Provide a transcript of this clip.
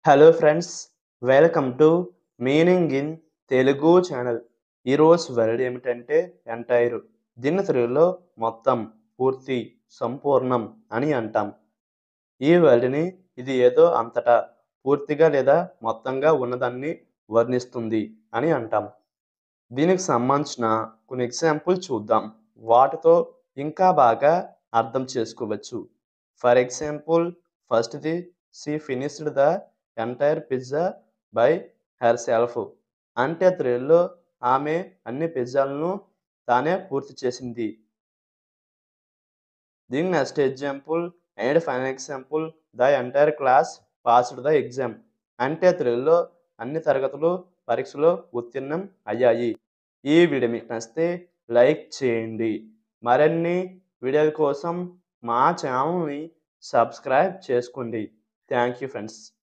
Hello friends, welcome to meaning in Telugu channel. ఈరోజు word ఏమిటంటే entire. దీన్ని తెలుగులో మొత్తం, పూర్తి, సంపూర్ణం అని అంటాం. ఈ వర్డ్ని ఇది ఏదో అంతటా, పూర్తిగా లేదా మొత్తంగా ఉన్నదాన్ని వర్ణిస్తుంది అని అంటాం. దీనికి సంబంధించిన కొన్ని ఎగ్జాంపుల్ చూద్దాం. వాటితో ఇంకా బాగా అర్థం చేసుకోవచ్చు. ఫర్ ఎగ్జాంపుల్, ఫస్ట్‌ది she finished the entire pizza by హెర్‌సెల్ఫ్. అంటే తెలుగులో ఆమె అన్ని పిజ్జాలను తానే పూర్తి చేసింది. దీని next example and final example, the entire class passed the exam. అంటే తెలుగులో అన్ని తరగతులు పరీక్షలో ఉత్తీర్ణం అయ్యాయి. ఈ వీడియో మీకు నచ్చితే లైక్ చేయండి. మరిన్ని వీడియోల కోసం మా ఛానల్ని సబ్స్క్రైబ్ చేసుకోండి. Thank you friends.